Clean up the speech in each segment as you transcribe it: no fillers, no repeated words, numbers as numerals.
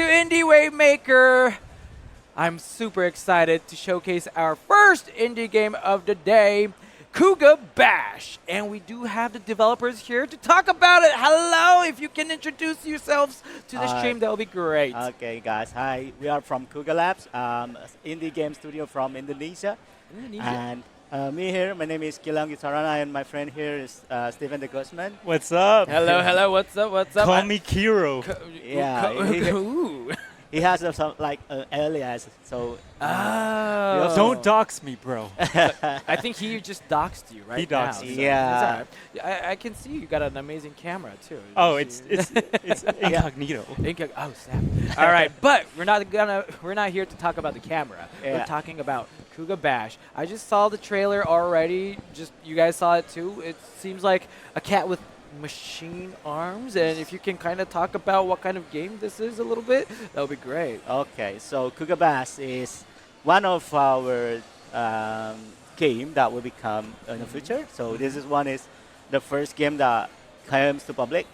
to Indie Wavemaker. I'm super excited to showcase our first indie game of the day, Khuga Bash. And we do have the developers here to talk about it. Hello, if you can introduce yourselves to the stream, that would be great. Okay, guys. Hi, we are from Khuga Labs, indie game studio from Indonesia. And me here, my name is Gilang Gitarana, and my friend here is Stephen the Ghostman. What's up? Hello, hello, what's up, what's up? Call me Kiro. He has some alias, so. Don't dox me, bro. I think he just doxed you right He doxed now. me. So Yeah. it's all right. I can see you got an amazing camera too. Oh, it's incognito. Oh, snap. All right, but we're not here to talk about the camera. We're Yeah. talking about Khuga Bash. I just saw the trailer already. Just you guys saw it too. It seems like a cat with machine arms, and if you can kind of talk about what kind of game this is a little bit, that would be great. Okay, so Khuga Bash is one of our game that will become in the future. So this is the first game that comes to public.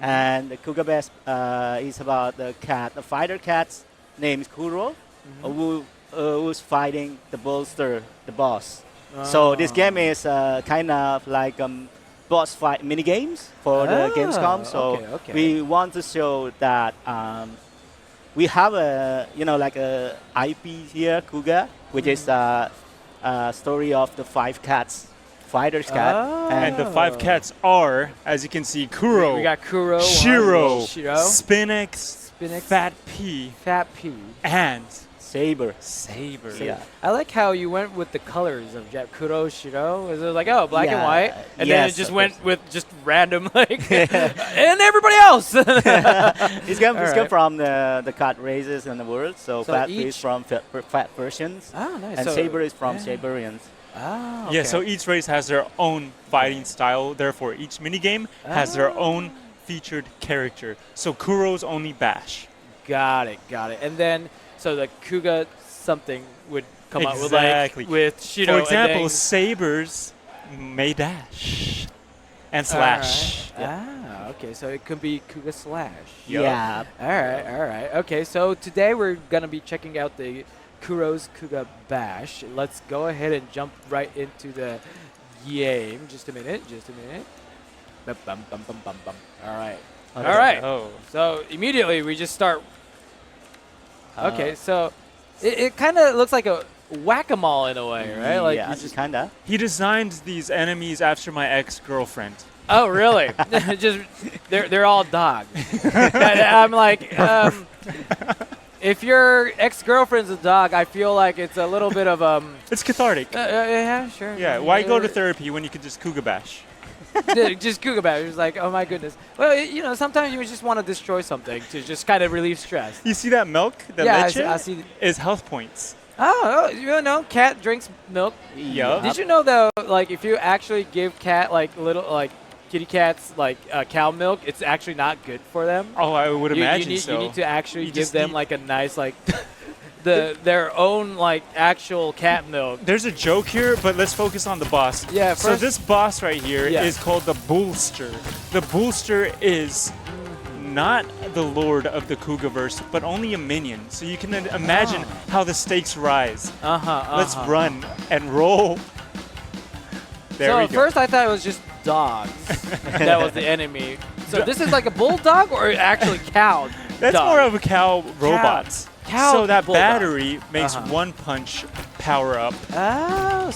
And the Khuga Bash is about the fighter cats named Kuro, who's fighting the boss. So this game is kind of like boss fight mini games for the gamescom. So we want to show that we have a IP here, Khuga, which is a story of the five cats. Fighter's cat. And the five cats are, as you can see, Kuro, We got Kuro, Shiro, Shiro, Spinix, Spinix, Fat P, Fat P, and Saber. Saber. Yeah. I like how you went with the colors of Kuro, Shiro. It was like, oh, black and Yeah, white. And then yes, it just of went course. with just random, like, and everybody else. It's come Alright. from the cat races in the world. So Fat P is each- from Fat Persians. Oh, nice. And So- Saber is from yeah. Saberians. Ah, okay. Yeah, so each race has their own fighting style. Therefore, each minigame has their own featured character. So Kuro's only Bash. Got it. And then, so the Khuga something would come out Exactly. with Shiro. For example, and then, Sabers may dash and slash. Ah, okay. So it could be Khuga Slash. Yeah. All right. Okay, so today we're going to be checking out the Kuro's Khuga Bash. Let's go ahead and jump right into the game. Just a minute. Bum, bum, bum, bum, bum, bum. All right. All right. Oh. So immediately we just start. Okay, so it kind of looks like a whack-a-mole in a way, right? Like yeah, you just. kinda. He designed these enemies after my ex-girlfriend. Oh, really? Just they're all dogs. I'm like, if your ex-girlfriend's a dog, I feel like it's a little bit of It's cathartic. yeah, sure. Yeah, why go to therapy when you could just Khuga Bash? Just Khuga Bash. It's like, oh my goodness. Well, sometimes you just want to destroy something to just kind of relieve stress. You see that milk? That Yeah, leche I see. is health points. Oh, cat drinks milk. Yup. Did you know though, like if you actually give cat like kitty cats like cow milk, it's actually not good for them. Oh, I would imagine you so. need to actually You give just them need- like a nice like their own like actual cat milk. There's a joke here, but let's focus on the boss. Yeah, So first- this boss right here Yeah. is called the Bullster. The Bullster is not the lord of the Khugaverse, but only a minion. So you can imagine how the stakes rise. Let's run and roll. There So we at go. first I thought it was just dogs. That was the enemy. So this is like a bulldog or actually cow? That's dog? more of a cow robot. Cow so that bulldog. battery makes one punch power up. Oh,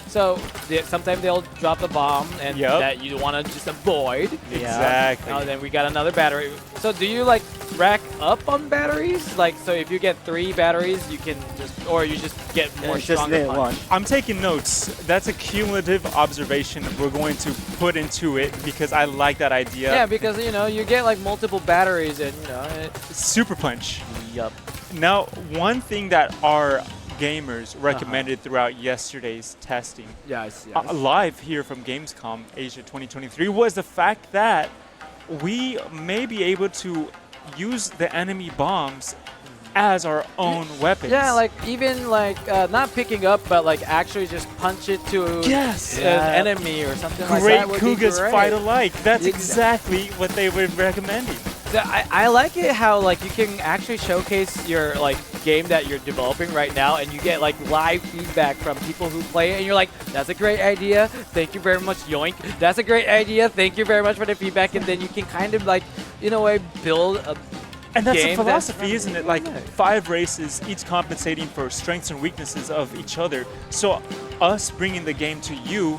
so sometimes they'll drop the bomb and Yep. that you want to just avoid. Exactly. Oh, then we got another battery. So do you like rack up on batteries? Like, so if you get 3 batteries, you can or you just get more Just stronger need punch? one. I'm taking notes. That's a cumulative observation we're going to put into it because I like that idea. Yeah, because you get like multiple batteries and Super punch. Yup. Now, one thing that our gamers recommended throughout yesterday's testing yes. live here from Gamescom Asia 2023 was the fact that we may be able to use the enemy bombs as our own weapons. Yeah, like even like not picking up, but like actually just punch it to Yes. an enemy or something like Great that. Would be Khugas great. fight alike. That's Exa- exactly what they were recommending. I like it how like you can actually showcase your like game that you're developing right now, and you get like live feedback from people who play it, and you're like, that's a great idea, thank you very much, yoink. That's a great idea, thank you very much for the feedback, and then you can kind of like, in a way, build a And that's the game philosophy, isn't it? Like Right. 5 races, each compensating for strengths and weaknesses of each other. So us bringing the game to you,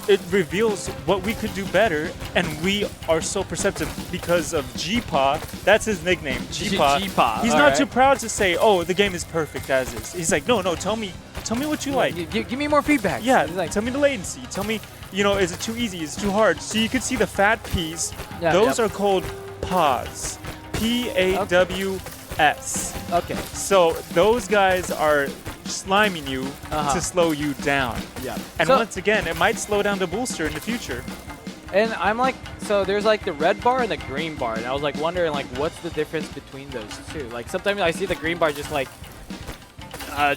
it reveals what we could do better, and we are so perceptive because of G-Paw. That's his nickname, G-Paw. G-Paw, He's all not right. too proud to say, "Oh, the game is perfect as is." He's like, "No, tell me what you like." Give me more feedback. Yeah, It's like, tell me the latency. Tell me, is it too easy? Is it too hard? So you can see the fat P's. Yeah, Those yep. are called PAWs. P-A-W-S. okay. So those guys are sliming you Uh-huh. to slow you down. Yeah. And So- once again, it might slow down the booster in the future. And I'm like, so there's like the red bar and the green bar, and I was like wondering like what's the difference between those two? Like sometimes I see the green bar just like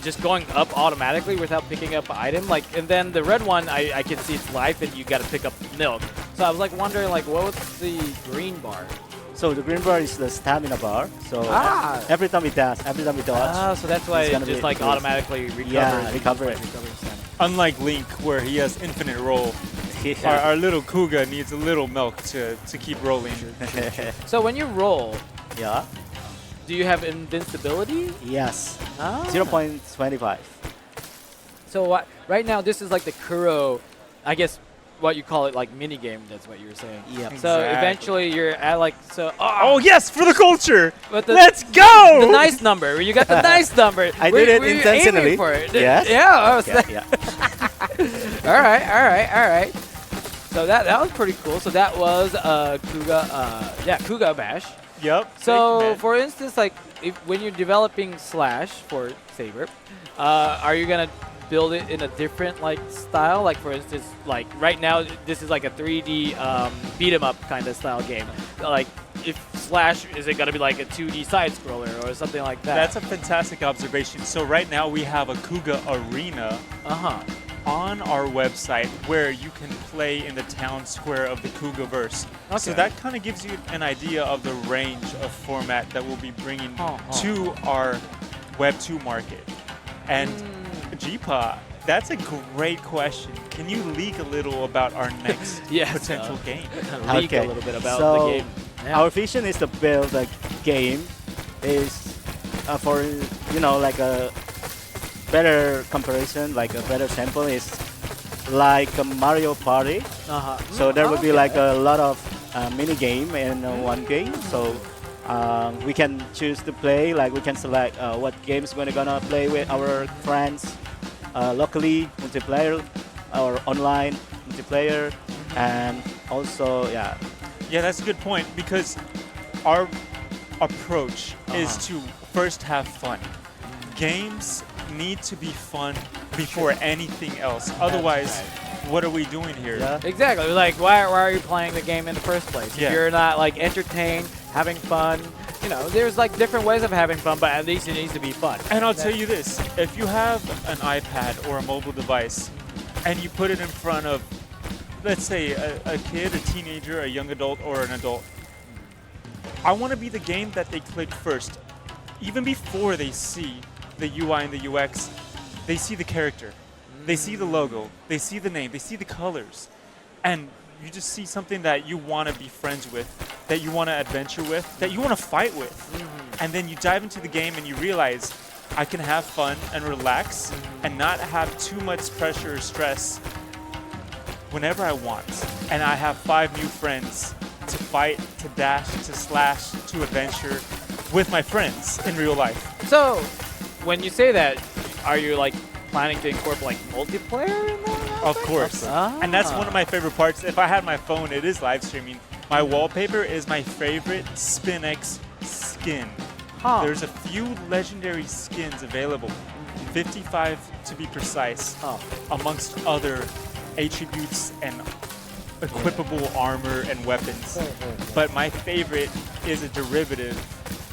just going up automatically without picking up an item, like, and then the red one I can see its life and you got to pick up milk. So I was like wondering like what was the green bar? So the green bar is the stamina bar. So Ah. every time it dodge, So that's why it's it gonna just be like increased. automatically recovers. Yeah, recovers. stamina. Unlike Link, where he has infinite roll, our little Khuga needs a little milk to keep rolling. So when you roll, Yeah. do you have invincibility? Yes. Ah. 0.25. So what? Right now, this is like the Kuro, I guess, what you call it, like mini game. That's what you were saying. Yep. So Exactly. eventually, you're at like so. Oh yes, for the culture! But the, Let's go! the nice number. You got the nice number. I Were- did it were you intentionally. aiming for it? Yes. Yeah. I was Yeah, yeah. all right. So that was pretty cool. So that was Khuga Bash. Yep. So, man. for instance, like when you're developing Slash for Saber, are you gonna build it in a different like style? Like for instance, like right now, this is like a 3D beat 'em up kind of style game. Like if Slash is it gonna be like a 2D side scroller or something like that? That's a fantastic observation. So right now we have a Khuga Arena on our website where you can play in the town square of the Khuga verse. Okay. So that kind of gives you an idea of the range of format that we'll be bringing to our Web 2 market. And G-Paw, that's a great question. Can you leak a little about our next Yes, potential game? Leak a Okay. little bit about So, the game. Yeah. Our vision is to build a game is for like a better comparison, like a better sample is like a Mario Party. So there would be like a lot of mini game in one game. So we can choose to play, like we can select what games we're gonna play with our friends locally, multiplayer or online multiplayer, and also Yeah, that's a good point because our approach is to first have fun. Games need to be fun before anything else. Otherwise, what are we doing here? Yeah. Exactly. Like, why are you playing the game in the first place? Yeah. If you're not like entertained, having fun, there's like different ways of having fun, but at least it needs to be fun. And I'll tell you this, if you have an iPad or a mobile device and you put it in front of, let's say, a kid, a teenager, a young adult, or an adult, I want to be the game that they click first. Even before they see the UI and the UX, they see the character, they see the logo, they see the name, they see the colors, and you just see something that you want to be friends with, that you want to adventure with, that you want to fight with. And then you dive into the game and you realize I can have fun and relax and not have too much pressure or stress whenever I want. And I have 5 new friends to fight, to dash, to slash, to adventure with my friends in real life. So, when you say that, are you like planning to incorporate like multiplayer in that? Of course. And that's one of my favorite parts. If I had my phone, it is live streaming. My wallpaper is my favorite SpinX skin. There's a few legendary skins available, 55 to be precise, amongst other attributes and equipable armor and weapons. But my favorite is a derivative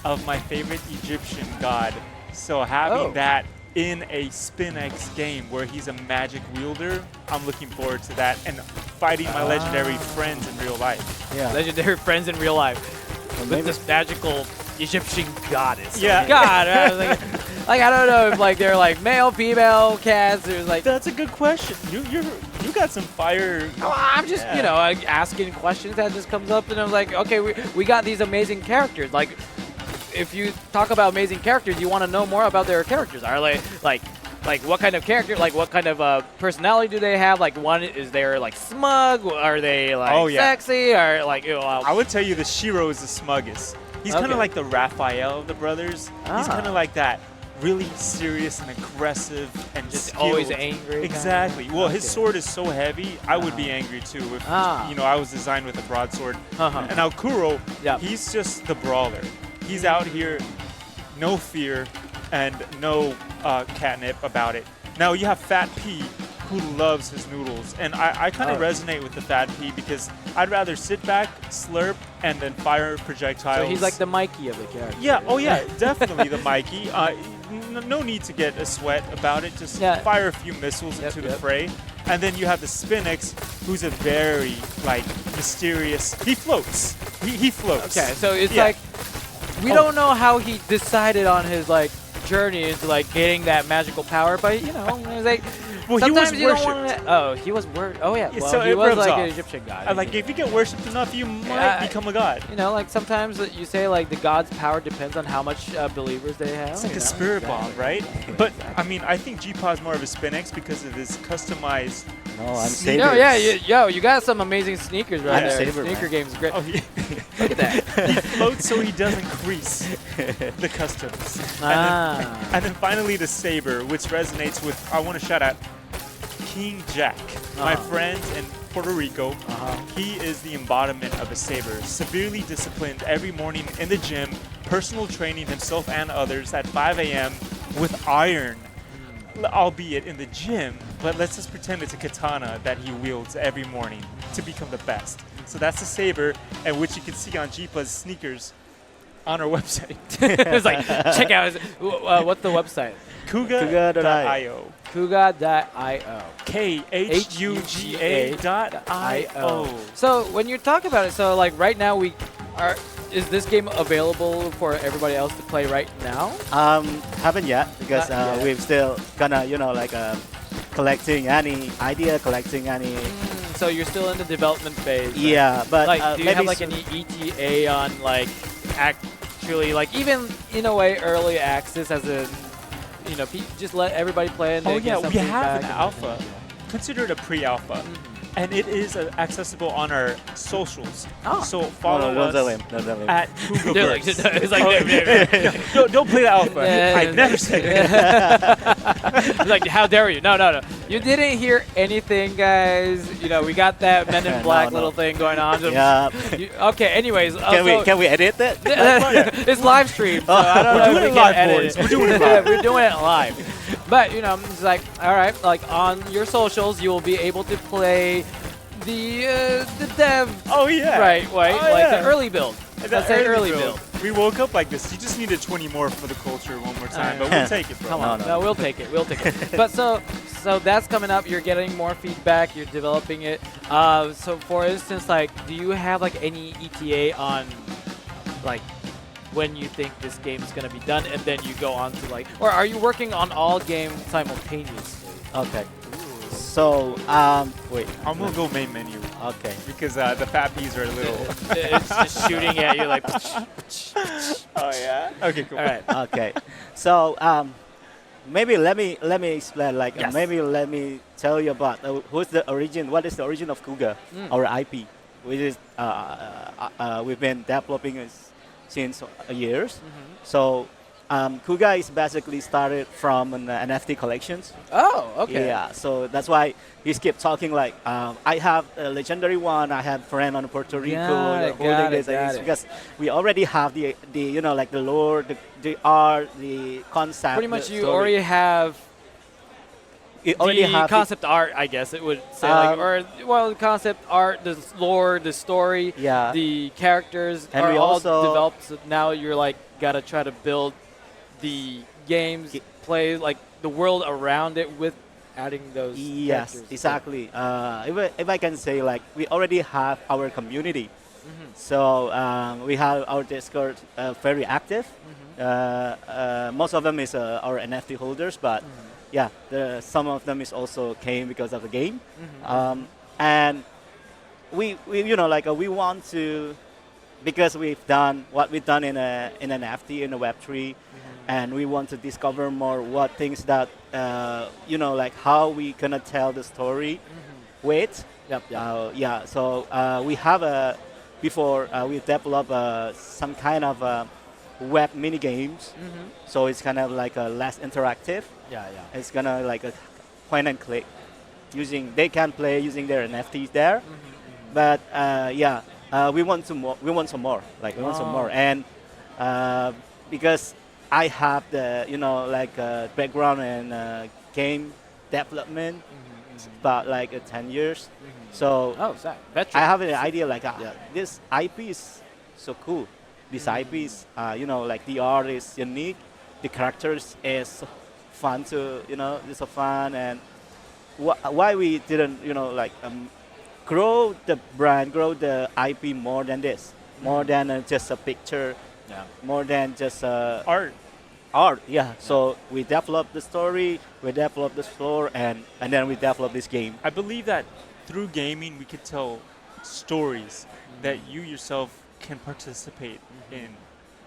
of my favorite Egyptian god. So having that in a SpinX game where he's a magic wielder, I'm looking forward to that and fighting my legendary friends in real life. Yeah. Legendary friends in real life. with maybe- this magical Egyptian goddess. Yeah. God, I was like I don't know if like they're like male, female cats. There's like That's a good question. You got some fire. I'm just Yeah. you know like, asking questions that just comes up, and I'm like, okay, we got these amazing characters. Like, if you talk about amazing characters, you want to know more about their characters. Are they like what kind of character, like what kind of personality do they have? Like, one is they're like smug? Are they like Oh, yeah. sexy? Or like I would tell you the Shiro is the smuggest. He's kind Okay. of like the Raphael of the brothers. He's Ah. kind of like that, really serious and aggressive and just always skilled. angry? Exactly. Well, his Okay. sword is so heavy, I would be angry too if Ah. you know I was designed with a broadsword. Uh-huh. And now Kuro, Yeah. he's just the brawler. He's out here, no fear and no catnip about it. Now you have Fat P, who loves his noodles, and I kind of Oh. resonate with the Fat P because I'd rather sit back, slurp, and then fire projectiles. So he's like the Mikey of the character. Yeah, oh yeah, definitely the Mikey. No need to get a sweat about it. Just Yeah. fire a few missiles Yep, into the yep. fray. And then you have the Spinix, who's a very, like, mysterious... He floats. He floats. Okay, so it's Yeah. like we Oh. don't know how he decided on his like journey into like getting that magical power, but you know, it's like Well, he was sometimes you don't want worshipped. to. Oh, he was Oh yeah, Yeah, well, so he it was rubs like off. an Egyptian god. Like, if you get worshipped enough, you might Yeah, become a god. you know, like sometimes you say like the god's power depends on how much believers they have. It's like you a know? spirit Exactly. bomb, right? But, I mean, I think G-Paw is more of a Spinix because of his customized... No, I'm Sneakers. No, Saber. yeah, you got some amazing sneakers right I'm there. Saber, Sneaker man. game's great. Oh, yeah. Look at that. He floats so he doesn't crease the customs. Ah. And then finally the Saber, which resonates with, I want to shout out King Jack, my Uh-huh. friend in Puerto Rico. Uh-huh. He is the embodiment of a Saber, severely disciplined every morning in the gym, personal training himself and others at 5 a.m. with iron, albeit in the gym, but let's just pretend it's a katana that he wields every morning to become the best. So that's the Saber, and which you can see on Jeepa's sneakers on our website. It's like check out. What's the website? Khuga.io. Khuga.io. Khuga.io. So when you talk about it, so like right now is this game available for everybody else to play right now? Haven't yet because Not yet. we've still gonna, collecting any idea, collecting any. So you're still in the development phase. Yeah, but Like, do you maybe have like soon. any ETA on like actually like even in a way early access as a just let everybody play and Oh they yeah, get some we have feedback an and- alpha. Consider it a pre-alpha. And it is accessible on our socials. Oh. So No, follow don't tell us him. Don't tell him. at Khuga They're like, Burst. it's like Don't play the alpha. I never said that. It's like, how dare you? No. You didn't hear anything, guys. You know, we got that Men in No, Black no. little thing going on. Yeah. Okay, anyways. Can we edit that? It's live streamed, so I don't We're know doing if it we live, can edit boys. it. We're doing it Yeah, live. we're doing it live. But, it's like, all right, like on your socials, you will be able to play the dev Oh yeah. right, Oh, like yeah. the early build. The Let's say early build. We woke up like this. You just needed 20 more for the culture one more time, but we'll take it, bro. Come on, No, no, no. we'll take it. But so that's coming up. You're getting more feedback. You're developing it. So for instance, like, do you have like any ETA on like when you think this game is gonna be done, and then you go on to like, or are you working on all games simultaneously? Okay. So wait. I'm gonna go main menu Okay. because the fat peas are a little. It's just shooting at you like. Oh yeah. Okay, cool. All right. Okay. So maybe let me explain. Like Yes. maybe let me tell you about who's the origin. What is the origin of Khuga, our IP, which is we've been developing it since years. So Khuga is basically started from an NFT collections. Oh, okay. Yeah, so that's why he kept talking like, I have a legendary one. I have friend on Puerto Rico Got it, holding got it, this, and got it's it. because we already have the like the lore, the art, the concept. Pretty much, the you story. already have You already the have concept art, I guess it would say, like, or the concept art, the lore, the story, Yeah. the characters And are we all also- developed. So now you're like gotta try to build the games, play like the world around it with adding those. Yes, characters. exactly. If I can say, like, we already have our community. So we have our Discord very active. Most of them is our NFT holders, but yeah, some of them is also came because of the game. And we we want to, because we've done what we've done in an NFT in a Web3, and we want to discover more what things that like how we gonna tell the story with. Yeah. So we have before we develop some kind of web mini games. So it's kind of like a less interactive. It's gonna like a point and click. They can play using their NFTs there. But we want some more. We want some more. We want some more. And because I have the background in game development, about 10 years. So I have an idea this IP is so cool. This IP is the art is unique, the characters is fun to it's so fun, and why we didn't grow the brand, grow the IP more than this, more than just a picture, more than just art. So we develop the story, we develop the store, and then we develop this game. I believe that through gaming we could tell stories that you yourself can participate in,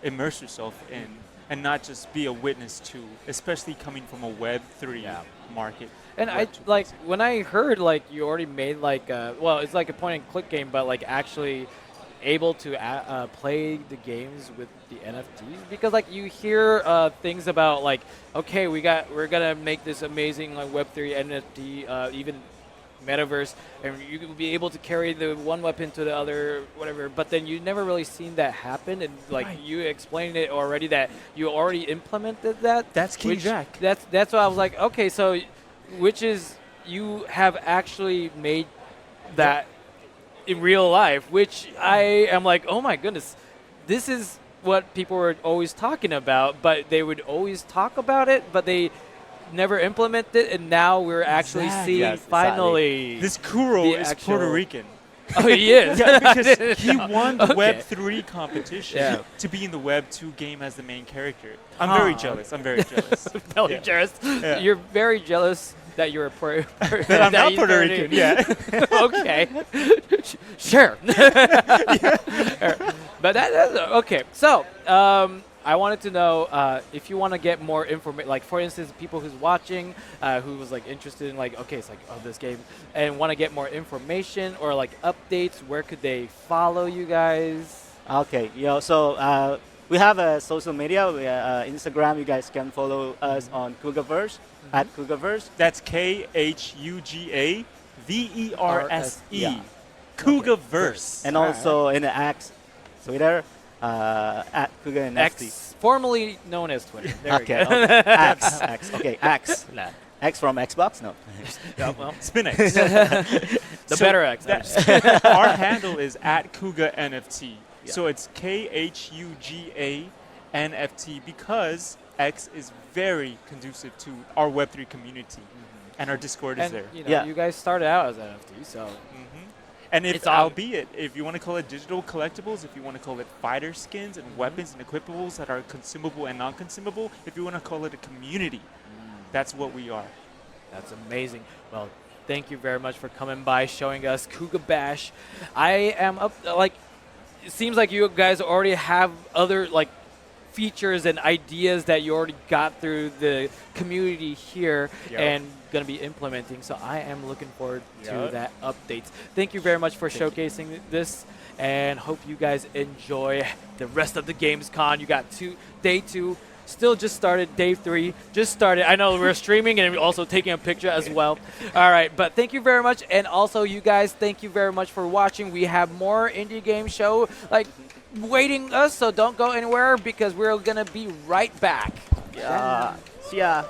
immerse yourself in, and not just be a witness to, especially coming from a Web3 market. And when I heard you already made it's like a point and click game, but actually able to play the games with the NFTs, because you hear things about okay, we're gonna make this amazing Web3 NFT, even metaverse, and you will be able to carry the one weapon to the other, whatever. But then you never really seen that happen, and you explained it already that you already implemented that. That's King Jack. That's why I was like, okay, so which is you have actually made that in real life, which I am like, oh my goodness, this is what people were always talking about, but they would always talk about it, but they never implemented it, and now we're actually seeing finally. This Kuro is Puerto Rican. Oh, he is? Because he won the Web3 competition to be in the Web2 game as the main character. I'm very jealous. Very jealous. Yeah. You're very jealous that you're a Puerto Rican. That I'm not Puerto Rican, Okay. Sure. But that's okay. So, I wanted to know if you want to get more information, for instance, people who's watching, who was interested in it's this game, and want to get more information or updates, where could they follow you guys? Okay, so we have a social media, Instagram. You guys can follow us on Khugaverse at Khugaverse. That's KHUGA VERSE. Khugaverse. And also in the X Twitter. At Khuga NFT. X, formerly known as Twitter. There we go. X. Okay, X. X from Xbox? No. Spin X. The better X. Our handle is at Khuga NFT. So it's KHUGA NFT, because X is very conducive to our Web3 community, and our Discord is there. You guys started out as NFT, so. And albeit, if you want to call it digital collectibles, if you want to call it fighter skins and weapons and equipables that are consumable and non-consumable, if you want to call it a community, that's what we are. That's amazing. Well, thank you very much for coming by, showing us Khuga Bash. I am up, it seems like you guys already have other, features and ideas that you already got through the community here and going to be implementing. So I am looking forward to that updates. Thank you very much for showcasing this, and hope you guys enjoy the rest of the gamescom. You got day 2, still just started, day 3 just started. I know we're streaming and also taking a picture as well. All right, but thank you very much, and also you guys, thank you very much for watching. We have more indie game show waiting us, so don't go anywhere, because we're gonna be right back. See ya.